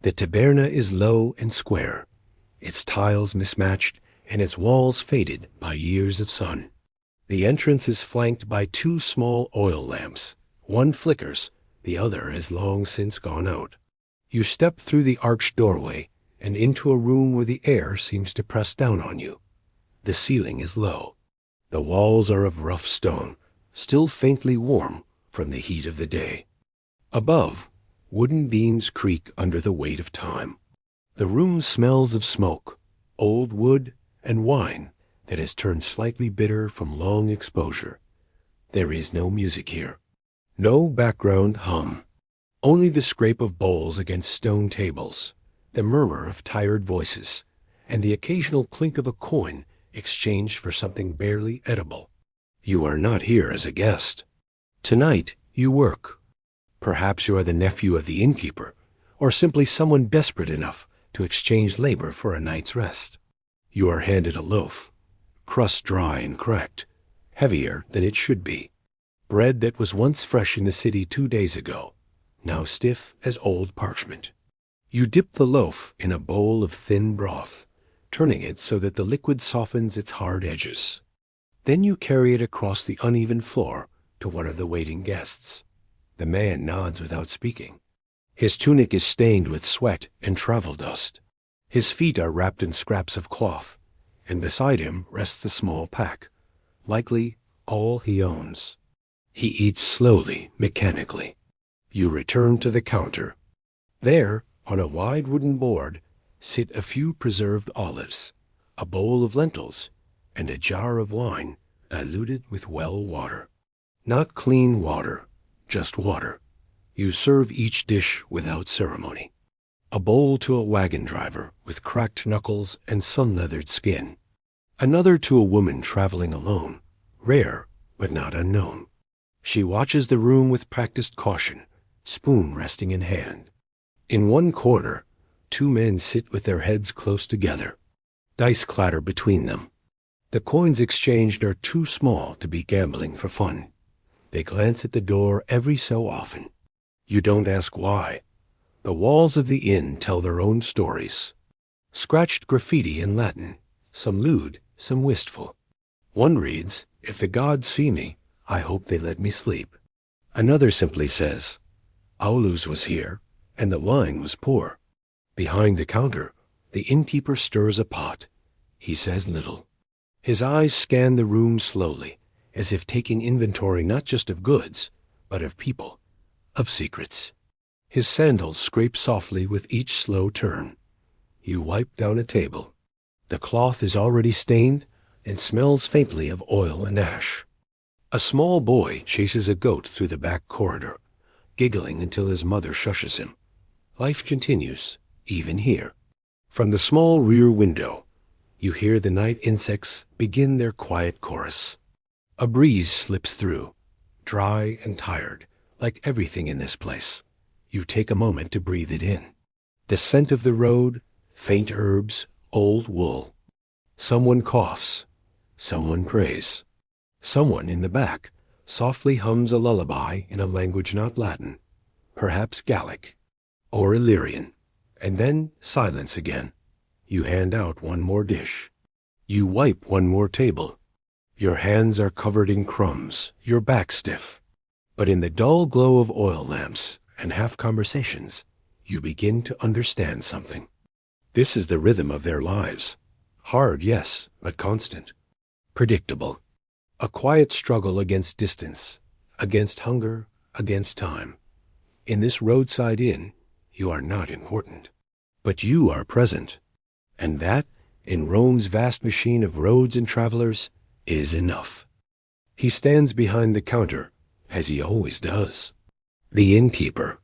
The taberna is low and square, its tiles mismatched and its walls faded by years of sun. The entrance is flanked by two small oil lamps. One flickers, the other has long since gone out. You step through the arched doorway and into a room where the air seems to press down on you. The ceiling is low. The walls are of rough stone, still faintly warm from the heat of the day. Above, wooden beams creak under the weight of time. The room smells of smoke, old wood, and wine that has turned slightly bitter from long exposure. There is no music here. No background hum. Only the scrape of bowls against stone tables, the murmur of tired voices, and the occasional clink of a coin exchanged for something barely edible. You are not here as a guest. Tonight you work. Perhaps you are the nephew of the innkeeper, or simply someone desperate enough to exchange labor for a night's rest. You are handed a loaf, crust dry and cracked, heavier than it should be. Bread that was once fresh in the city 2 days ago, now stiff as old parchment. You dip the loaf in a bowl of thin broth, turning it so that the liquid softens its hard edges. Then you carry it across the uneven floor to one of the waiting guests. The man nods without speaking. His tunic is stained with sweat and travel dust. His feet are wrapped in scraps of cloth, and beside him rests a small pack, likely all he owns. He eats slowly, mechanically. You return to the counter. There, on a wide wooden board, sit a few preserved olives, a bowl of lentils, and a jar of wine diluted with well water. Not clean water, just water. You serve each dish without ceremony. A bowl to a wagon driver with cracked knuckles and sun-leathered skin. Another to a woman traveling alone, rare but not unknown. She watches the room with practiced caution, spoon resting in hand. In one corner, two men sit with their heads close together. Dice clatter between them. The coins exchanged are too small to be gambling for fun. They glance at the door every so often. You don't ask why. The walls of the inn tell their own stories. Scratched graffiti in Latin, some lewd, some wistful. One reads, "If the gods see me, I hope they let me sleep." Another simply says, "Aulus was here, and the wine was poor." Behind the counter, the innkeeper stirs a pot. He says little. His eyes scan the room slowly, as if taking inventory not just of goods, but of people, of secrets. His sandals scrape softly with each slow turn. You wipe down a table. The cloth is already stained and smells faintly of oil and ash. A small boy chases a goat through the back corridor, giggling until his mother shushes him. Life continues, even here. From the small rear window, you hear the night insects begin their quiet chorus. A breeze slips through, dry and tired, like everything in this place. You take a moment to breathe it in. The scent of the road, faint herbs, old wool. Someone coughs. Someone prays. Someone in the back softly hums a lullaby in a language not Latin, perhaps Gallic, or Illyrian, and then silence again. You hand out one more dish. You wipe one more table. Your hands are covered in crumbs, your back stiff. But in the dull glow of oil lamps and half conversations, you begin to understand something. This is the rhythm of their lives. Hard, yes, but constant. Predictable. A quiet struggle against distance, against hunger, against time. In this roadside inn, you are not important. But you are present. And that, in Rome's vast machine of roads and travelers, is enough. He stands behind the counter, as he always does. The innkeeper.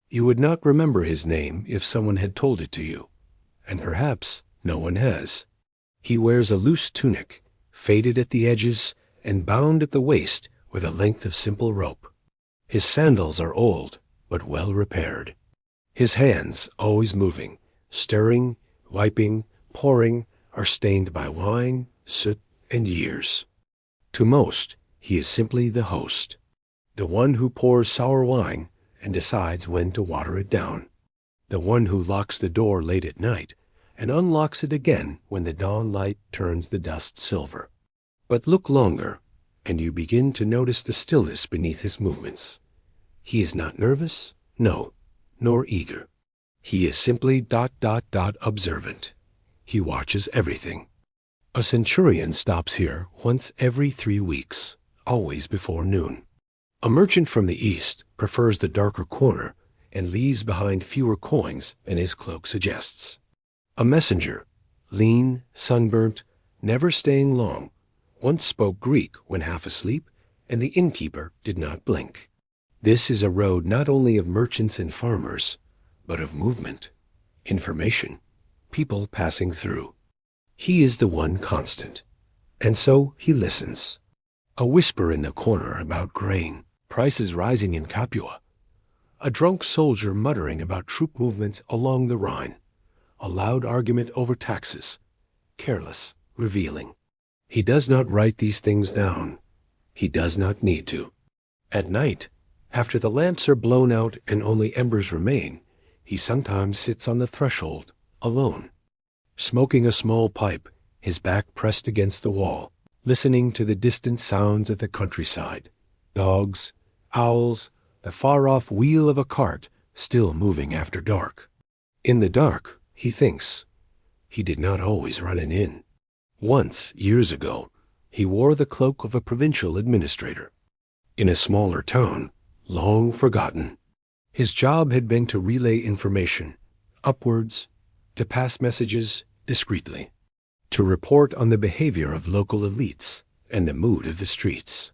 You would not remember his name if someone had told it to you, and perhaps no one has. He wears a loose tunic, faded at the edges and bound at the waist with a length of simple rope. His sandals are old, but well repaired. His hands, always moving, stirring, wiping, pouring, are stained by wine, soot, and years. To most, he is simply the host, the one who pours sour wine and decides when to water it down. the one who locks the door late at night and unlocks it again when the dawn light turns the dust silver. But look longer, and you begin to notice the stillness beneath his movements. He is not nervous, no, nor eager. He is simply ... observant. He watches everything. A centurion stops here once every 3 weeks, always before noon. A merchant from the east prefers the darker corner and leaves behind fewer coins than his cloak suggests. A messenger, lean, sunburnt, never staying long, once spoke Greek when half asleep, and the innkeeper did not blink. This is a road not only of merchants and farmers, but of movement, information, people passing through. He is the one constant, and so he listens. A whisper in the corner about grain, prices rising in Capua. A drunk soldier muttering about troop movements along the Rhine. A loud argument over taxes, careless, revealing. He does not write these things down. He does not need to. At night, after the lamps are blown out and only embers remain, he sometimes sits on the threshold, alone, smoking a small pipe, his back pressed against the wall, listening to the distant sounds of the countryside, dogs, owls, the far-off wheel of a cart still moving after dark. In the dark, he thinks. He did not always run an inn. Once, years ago, he wore the cloak of a provincial administrator. In a smaller town, long forgotten. His job had been to relay information, upwards, to pass messages discreetly, to report on the behavior of local elites and the mood of the streets.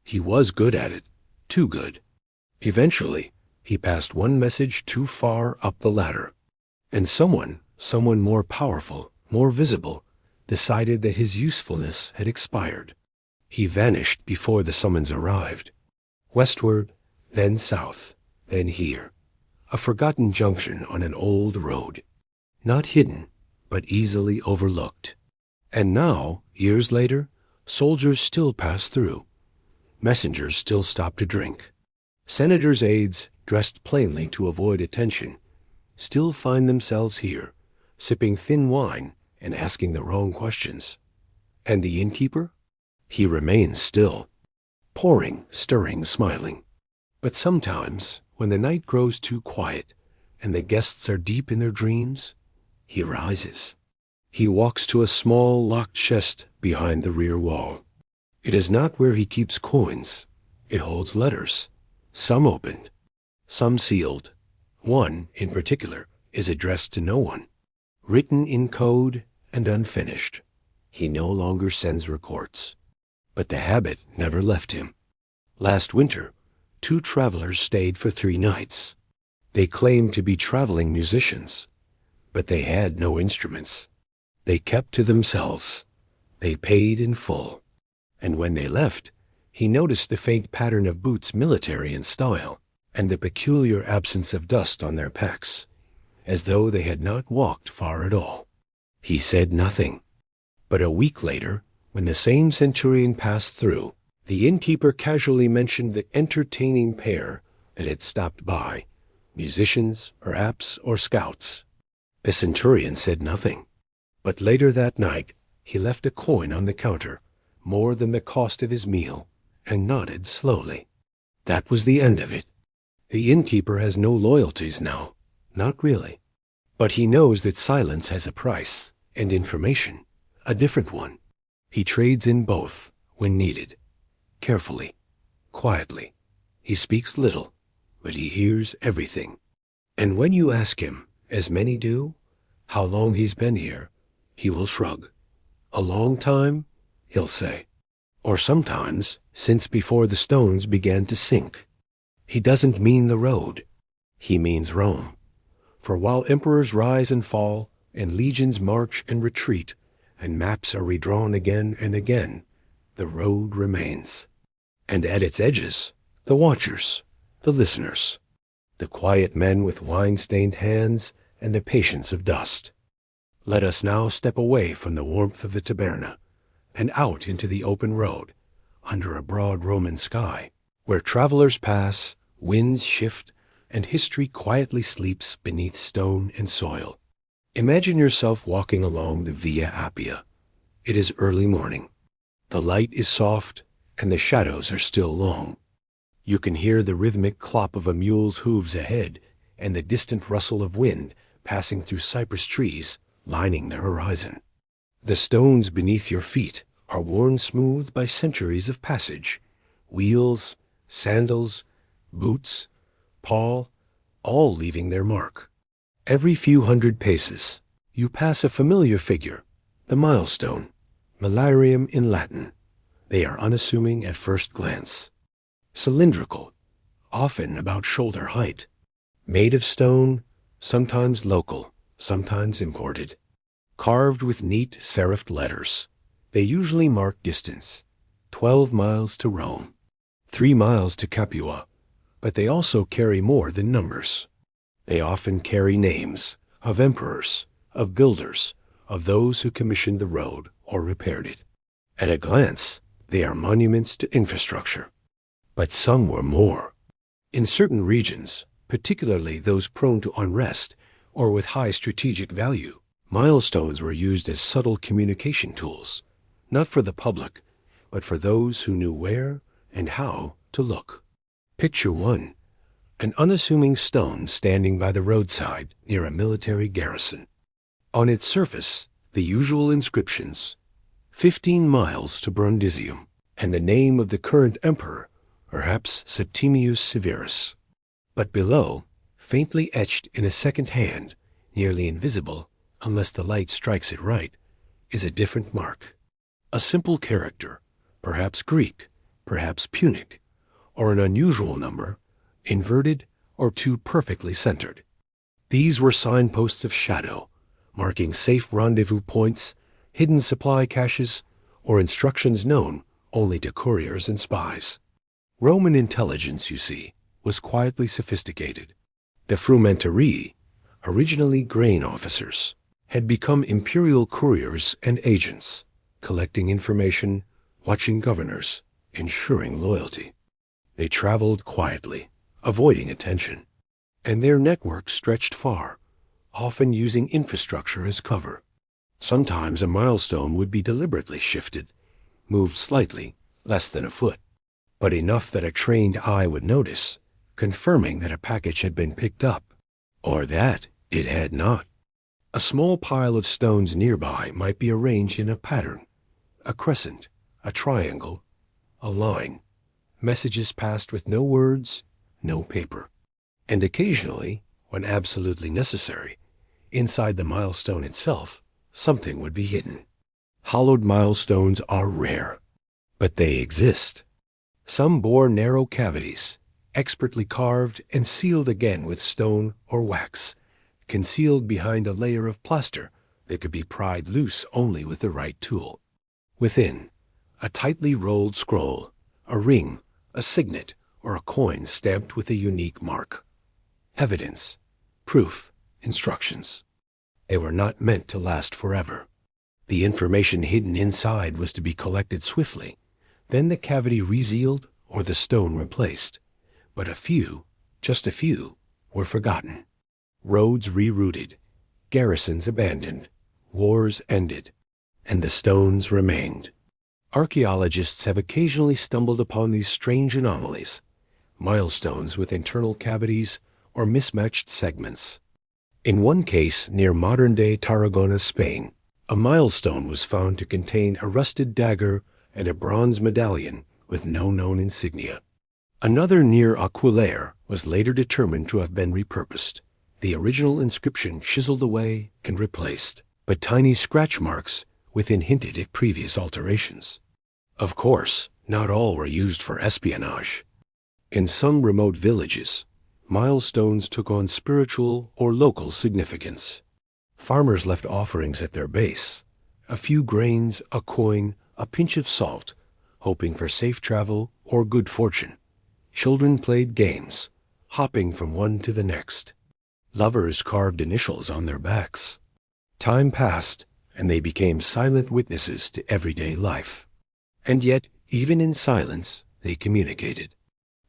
He was good at it, too good. Eventually, he passed one message too far up the ladder, and someone more powerful, more visible, decided that his usefulness had expired. He vanished before the summons arrived. Westward, then south, then here. A forgotten junction on an old road. Not hidden, but easily overlooked. And now, years later, soldiers still pass through. Messengers still stop to drink. Senators' aides, dressed plainly to avoid attention, still find themselves here, sipping thin wine and asking the wrong questions. And the innkeeper? He remains still, pouring, stirring, smiling. But sometimes, when the night grows too quiet and the guests are deep in their dreams, he rises. He walks to a small locked chest behind the rear wall. It is not where he keeps coins. It holds letters, some opened, some sealed. One, in particular, is addressed to no one, written in code and unfinished. He no longer sends reports. But the habit never left him. Last winter, 2 travelers stayed for 3 nights. They claimed to be traveling musicians, but they had no instruments. They kept to themselves. They paid in full. And when they left, he noticed the faint pattern of boots military in style, and the peculiar absence of dust on their packs, as though they had not walked far at all. He said nothing. But a week later, when the same centurion passed through, the innkeeper casually mentioned the entertaining pair that had stopped by, musicians, perhaps, or scouts. The centurion said nothing. But later that night, he left a coin on the counter, more than the cost of his meal, and nodded slowly. That was the end of it. The innkeeper has no loyalties now, not really. But he knows that silence has a price, and information, a different one. He trades in both, when needed. Carefully, quietly. He speaks little, but he hears everything. And when you ask him, as many do, how long he's been here, he will shrug. A long time, he'll say. Or sometimes, since before the stones began to sink. He doesn't mean the road. He means Rome. For while emperors rise and fall, and legions march and retreat, and maps are redrawn again and again, the road remains. And at its edges, the watchers, the listeners, the quiet men with wine-stained hands and the patience of dust. Let us now step away from the warmth of the taberna, and out into the open road, under a broad Roman sky, where travelers pass, winds shift, and history quietly sleeps beneath stone and soil. Imagine yourself walking along the Via Appia. It is early morning. The light is soft, and the shadows are still long. You can hear the rhythmic clop of a mule's hooves ahead, and the distant rustle of wind passing through cypress trees lining the horizon. The stones beneath your feet are worn smooth by centuries of passage. Wheels, sandals, boots, paw, all leaving their mark. Every few hundred paces, you pass a familiar figure, the milestone, milarium in Latin. They are unassuming at first glance. Cylindrical, often about shoulder height. Made of stone, sometimes local, sometimes imported. Carved with neat serifed letters. They usually mark distance. 12 miles to Rome, 3 miles to Capua, but they also carry more than numbers. They often carry names of emperors, of builders, of those who commissioned the road or repaired it. At a glance, they are monuments to infrastructure. But some were more. In certain regions, particularly those prone to unrest or with high strategic value, milestones were used as subtle communication tools, not for the public, but for those who knew where and how to look. Picture one. An unassuming stone standing by the roadside near a military garrison. On its surface, the usual inscriptions, 15 miles to Brundisium, and the name of the current emperor, perhaps Septimius Severus. But below, faintly etched in a second hand, nearly invisible unless the light strikes it right, is a different mark. A simple character, perhaps Greek, perhaps Punic, or an unusual number, inverted or too perfectly centered. These were signposts of shadow, marking safe rendezvous points, hidden supply caches, or instructions known only to couriers and spies. Roman intelligence, you see, was quietly sophisticated. The frumentarii, originally grain officers, had become imperial couriers and agents, collecting information, watching governors, ensuring loyalty. They traveled quietly, avoiding attention, and their network stretched far, often using infrastructure as cover. Sometimes a milestone would be deliberately shifted, moved slightly, less than a foot, but enough that a trained eye would notice, confirming that a package had been picked up, or that it had not. A small pile of stones nearby might be arranged in a pattern, a crescent, a triangle, a line. Messages passed with no words, no paper. And occasionally, when absolutely necessary, inside the milestone itself, something would be hidden. Hollowed milestones are rare, but they exist. Some bore narrow cavities, expertly carved and sealed again with stone or wax, concealed behind a layer of plaster that could be pried loose only with the right tool. Within, a tightly rolled scroll, a ring, a signet, or a coin stamped with a unique mark. Evidence, proof, instructions. They were not meant to last forever. The information hidden inside was to be collected swiftly, then the cavity resealed or the stone replaced. But a few, just a few, were forgotten. Roads rerouted, garrisons abandoned, wars ended, and the stones remained. Archaeologists have occasionally stumbled upon these strange anomalies, milestones with internal cavities or mismatched segments. In one case near modern-day Tarragona, Spain, a milestone was found to contain a rusted dagger and a bronze medallion with no known insignia. Another near Aquileia was later determined to have been repurposed, the original inscription chiseled away and replaced, but tiny scratch marks within hinted at previous alterations. Of course, not all were used for espionage. In some remote villages, milestones took on spiritual or local significance. Farmers left offerings at their base, a few grains, a coin, a pinch of salt, hoping for safe travel or good fortune. Children played games, hopping from one to the next. Lovers carved initials on their backs. Time passed, and they became silent witnesses to everyday life. And yet, even in silence, they communicated.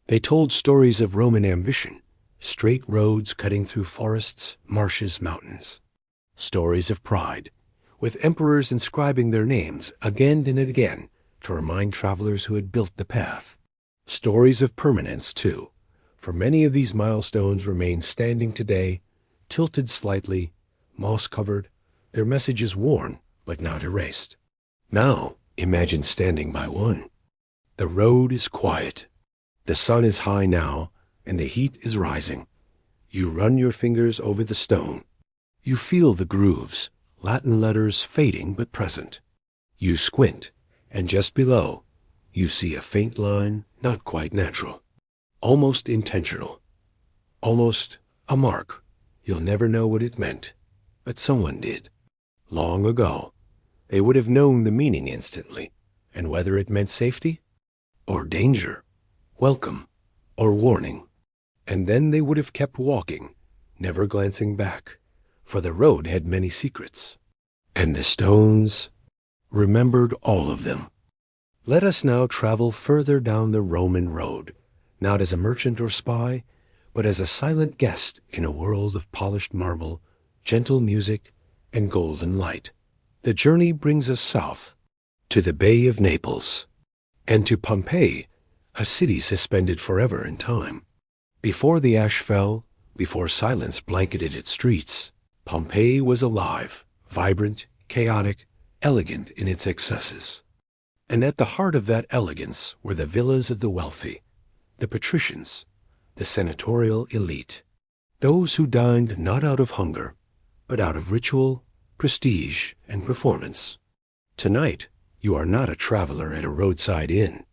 They told stories of Roman ambition, straight roads cutting through forests, marshes, mountains. Stories of pride, with emperors inscribing their names again and again to remind travelers who had built the path. Stories of permanence, too, for many of these milestones remain standing today, tilted slightly, moss-covered, their messages worn but not erased. Now, imagine standing by one. The road is quiet. The sun is high now, and the heat is rising. You run your fingers over the stone. You feel the grooves, Latin letters fading but present. You squint, and just below, you see a faint line, not quite natural, almost intentional, almost a mark. You'll never know what it meant, but someone did. Long ago, they would have known the meaning instantly, and whether it meant safety or danger, welcome or warning. And then they would have kept walking, never glancing back, for the road had many secrets. And the stones remembered all of them. Let us now travel further down the Roman road, not as a merchant or spy, but as a silent guest in a world of polished marble, gentle music, and golden light. The journey brings us south, to the Bay of Naples, and to Pompeii, a city suspended forever in time. Before the ash fell, before silence blanketed its streets, Pompeii was alive, vibrant, chaotic, elegant in its excesses. And at the heart of that elegance were the villas of the wealthy, the patricians, the senatorial elite, those who dined not out of hunger, but out of ritual, prestige, and performance. Tonight, you are not a traveler at a roadside inn.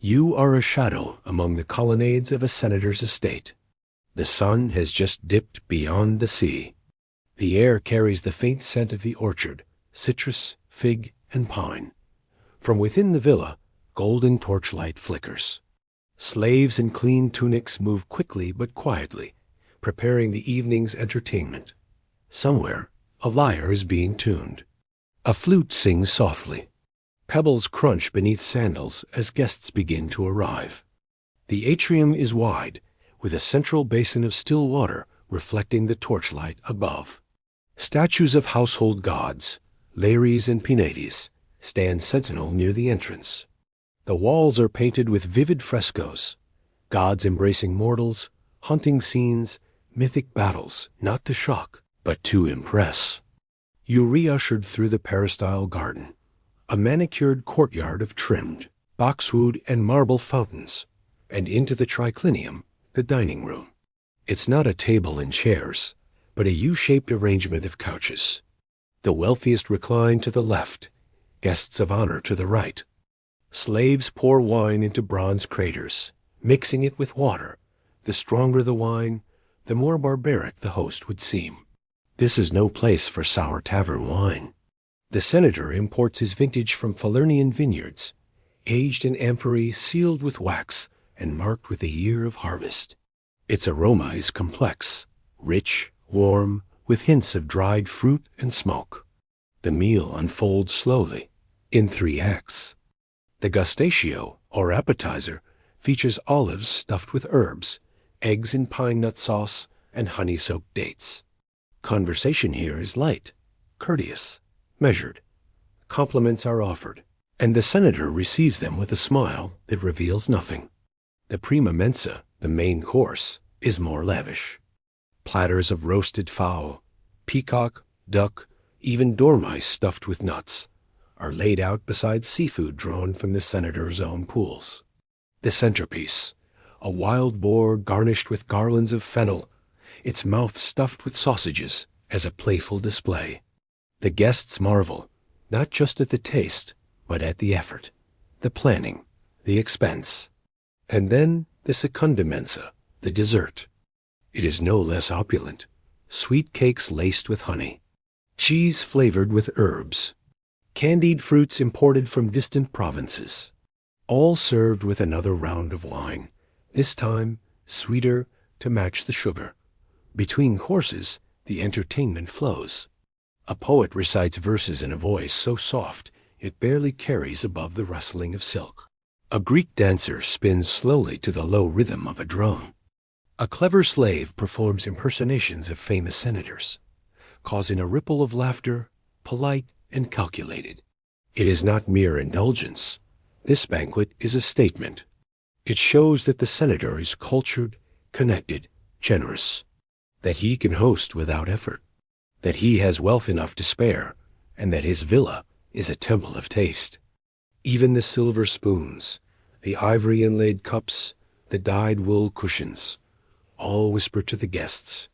You are a shadow among the colonnades of a senator's estate. The sun has just dipped beyond the sea. The air carries the faint scent of the orchard, citrus, fig, and pine. From within the villa, golden torchlight flickers. Slaves in clean tunics move quickly but quietly, preparing the evening's entertainment. Somewhere, a lyre is being tuned. A flute sings softly. Pebbles crunch beneath sandals as guests begin to arrive. The atrium is wide, with a central basin of still water reflecting the torchlight above. Statues of household gods, Lares and Penates, stand sentinel near the entrance. The walls are painted with vivid frescoes, gods embracing mortals, hunting scenes, mythic battles, not to shock, but to impress. You re-ushered through the peristyle garden, a manicured courtyard of trimmed boxwood and marble fountains, and into the triclinium, the dining room. It's not a table and chairs, but a U-shaped arrangement of couches. The wealthiest recline to the left, guests of honor to the right. Slaves pour wine into bronze craters, mixing it with water. The stronger the wine, the more barbaric the host would seem. This is no place for sour tavern wine. The senator imports his vintage from Falernian vineyards, aged in amphorae sealed with wax and marked with the year of harvest. Its aroma is complex, rich, warm, with hints of dried fruit and smoke. The meal unfolds slowly, in 3 acts. The gustatio, or appetizer, features olives stuffed with herbs, eggs in pine nut sauce, and honey-soaked dates. Conversation here is light, courteous, measured. Compliments are offered, and the senator receives them with a smile that reveals nothing. The prima mensa, the main course, is more lavish. Platters of roasted fowl, peacock, duck, even dormice stuffed with nuts, are laid out beside seafood drawn from the senator's own pools. The centerpiece, a wild boar garnished with garlands of fennel, its mouth stuffed with sausages as a playful display. The guests marvel, not just at the taste, but at the effort, the planning, the expense. And then the secunda mensa, the dessert. It is no less opulent. Sweet cakes laced with honey, cheese flavored with herbs, candied fruits imported from distant provinces, all served with another round of wine, this time sweeter to match the sugar. Between courses, the entertainment flows. A poet recites verses in a voice so soft it barely carries above the rustling of silk. A Greek dancer spins slowly to the low rhythm of a drum. A clever slave performs impersonations of famous senators, causing a ripple of laughter, polite and calculated. It is not mere indulgence. This banquet is a statement. It shows that the senator is cultured, connected, generous, that he can host without effort, that he has wealth enough to spare, and that his villa is a temple of taste. Even the silver spoons, the ivory inlaid cups, the dyed wool cushions, all whisper to the guests,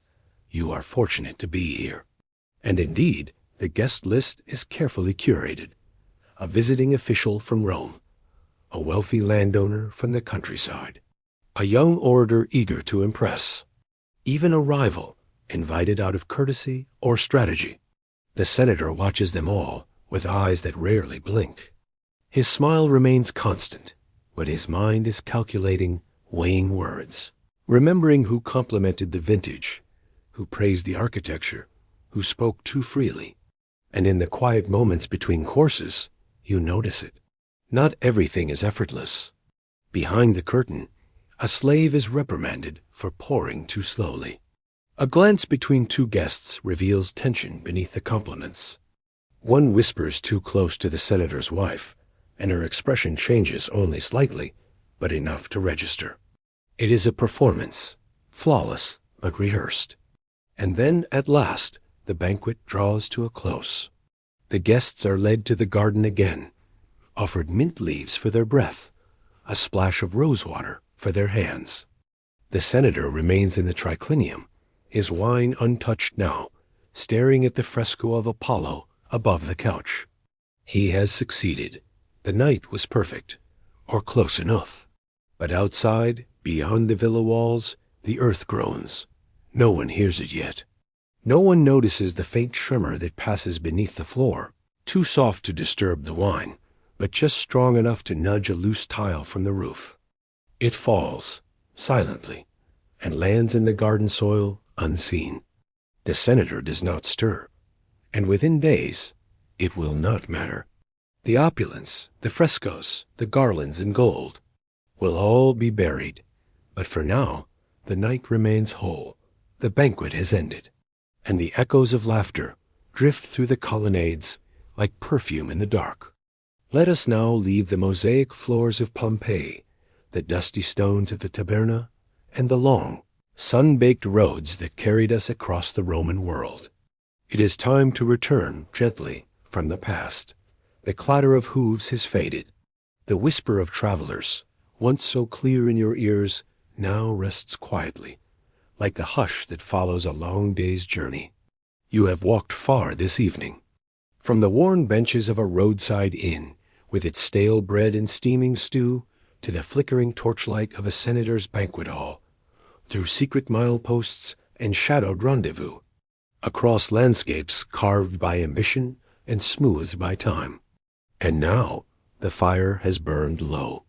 "You are fortunate to be here." And indeed, the guest list is carefully curated. A visiting official from Rome, a wealthy landowner from the countryside, a young orator eager to impress, even a rival invited out of courtesy or strategy. The senator watches them all with eyes that rarely blink. His smile remains constant, but his mind is calculating, weighing words, remembering who complimented the vintage, who praised the architecture, who spoke too freely. And in the quiet moments between courses, you notice it. Not everything is effortless. Behind the curtain, a slave is reprimanded for pouring too slowly. A glance between two guests reveals tension beneath the compliments. One whispers too close to the senator's wife, and her expression changes only slightly, but enough to register. It is a performance, flawless but rehearsed. And then, at last, the banquet draws to a close. The guests are led to the garden again, offered mint leaves for their breath, a splash of rosewater for their hands. The senator remains in the triclinium, his wine untouched now, staring at the fresco of Apollo above the couch. He has succeeded. The night was perfect, or close enough. But outside, beyond the villa walls, the earth groans. No one hears it yet. No one notices the faint tremor that passes beneath the floor, too soft to disturb the wine, but just strong enough to nudge a loose tile from the roof. It falls, silently, and lands in the garden soil unseen. The senator does not stir, and within days, it will not matter. The opulence, the frescoes, the garlands in gold, will all be buried, but for now, the night remains whole. The banquet has ended, and the echoes of laughter drift through the colonnades like perfume in the dark. Let us now leave the mosaic floors of Pompeii, the dusty stones of the taberna, and the long, sun-baked roads that carried us across the Roman world. It is time to return gently from the past. The clatter of hooves has faded. The whisper of travelers, once so clear in your ears, now rests quietly, like the hush that follows a long day's journey. You have walked far this evening. From the worn benches of a roadside inn, with its stale bread and steaming stew, to the flickering torchlight of a senator's banquet hall, through secret mileposts and shadowed rendezvous, across landscapes carved by ambition and smoothed by time. And now the fire has burned low.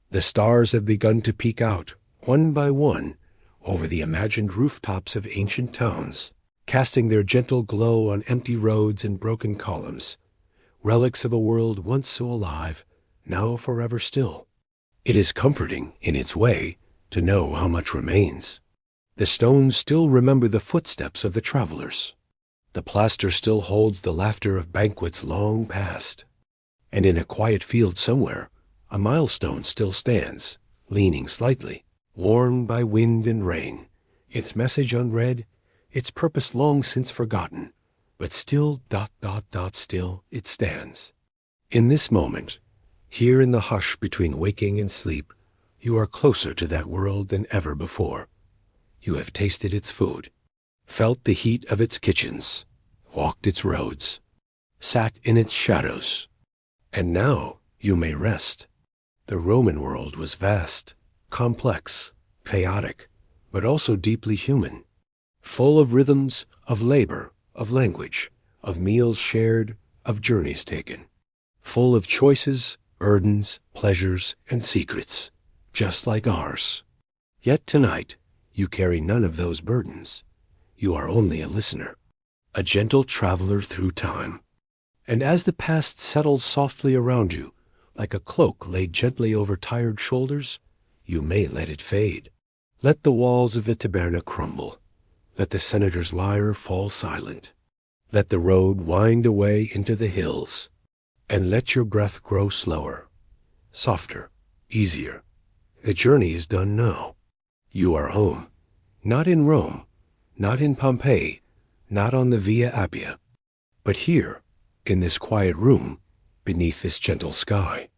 The stars have begun to peek out, one by one, over the imagined rooftops of ancient towns, casting their gentle glow on empty roads and broken columns, relics of a world once so alive, now forever still. It is comforting, in its way, to know how much remains. The stones still remember the footsteps of the travelers. The plaster still holds the laughter of banquets long past. And in a quiet field somewhere, a milestone still stands, leaning slightly, worn by wind and rain, its message unread, its purpose long since forgotten, but still ... still it stands. In this moment, here in the hush between waking and sleep, you are closer to that world than ever before. You have tasted its food, felt the heat of its kitchens, walked its roads, sat in its shadows, and now you may rest. The Roman world was vast, complex, chaotic, but also deeply human, full of rhythms, of labor, of language, of meals shared, of journeys taken, full of choices, burdens, pleasures, and secrets, just like ours. Yet tonight, you carry none of those burdens. You are only a listener, a gentle traveler through time. And as the past settles softly around you, like a cloak laid gently over tired shoulders, you may let it fade. Let the walls of the taberna crumble. Let the senator's lyre fall silent. Let the road wind away into the hills. And let your breath grow slower, softer, easier. The journey is done now. You are home. Not in Rome, not in Pompeii, not on the Via Appia, but here, in this quiet room, beneath this gentle sky.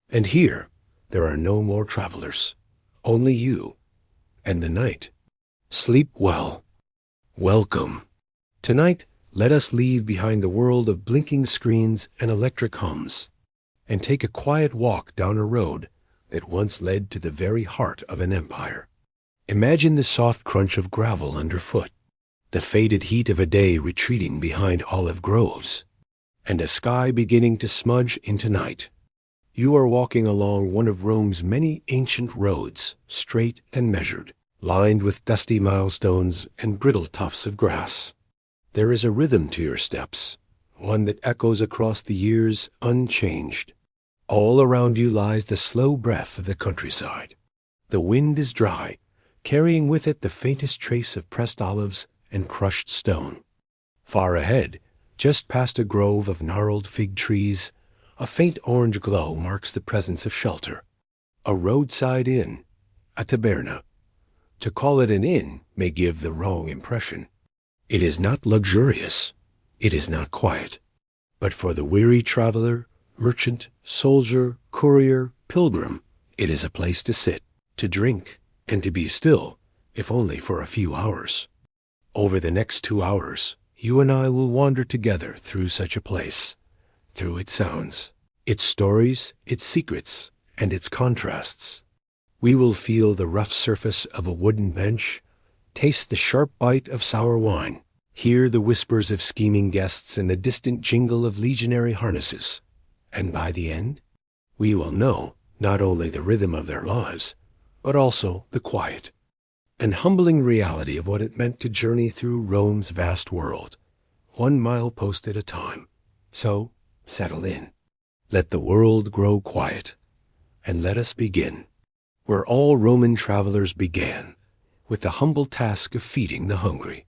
And here, there are no more travelers, only you and the night. Sleep well. Welcome. Tonight, let us leave behind the world of blinking screens and electric hums, and take a quiet walk down a road that once led to the very heart of an empire. Imagine the soft crunch of gravel underfoot, the faded heat of a day retreating behind olive groves, and a sky beginning to smudge into night. You are walking along one of Rome's many ancient roads, straight and measured, lined with dusty milestones and brittle tufts of grass. There is a rhythm to your steps, one that echoes across the years unchanged. All around you lies the slow breath of the countryside. The wind is dry, carrying with it the faintest trace of pressed olives and crushed stone. Far ahead, just past a grove of gnarled fig trees, a faint orange glow marks the presence of shelter. A roadside inn, a taberna. To call it an inn may give the wrong impression. It is not luxurious. It is not quiet. But for the weary traveler, merchant, soldier, courier, pilgrim, it is a place to sit, to drink, and to be still, if only for a few hours. Over the next 2 hours, you and I will wander together through such a place, through its sounds, its stories, its secrets, and its contrasts. We will feel the rough surface of a wooden bench, taste the sharp bite of sour wine, hear the whispers of scheming guests and the distant jingle of legionary harnesses. And by the end, we will know not only the rhythm of their lives, but also the quiet and humbling reality of what it meant to journey through Rome's vast world, 1 milepost at a time. So, settle in. Let the world grow quiet, and let us begin, where all Roman travelers began, with the humble task of feeding the hungry.